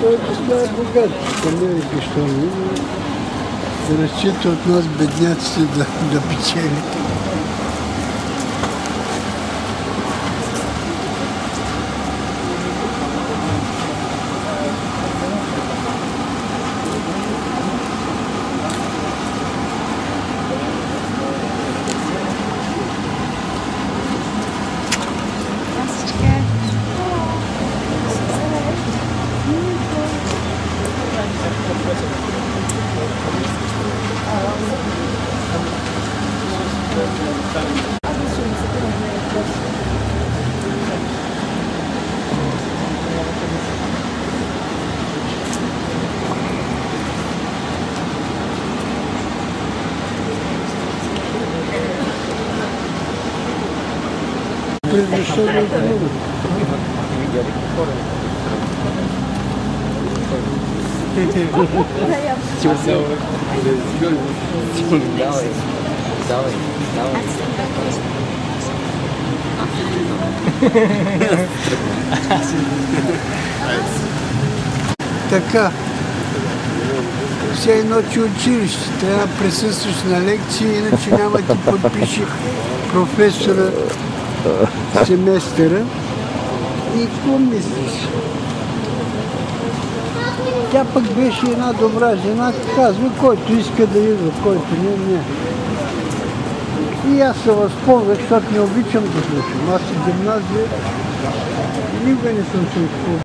Той е богат. Не вика, що не. Разчита от нас бедняците да печели. Защо да отмога? Така. Все едно, че училище. Трябва да присъстваш на лекции, иначе няма да ти подпише професора семестъра. И какво мислиш? Тя пък беше една добра жена, казва, който иска да идва, който не. И аз се възползвах, защото не обичам да слушам. Аз и гимназия никога не съм се използвал.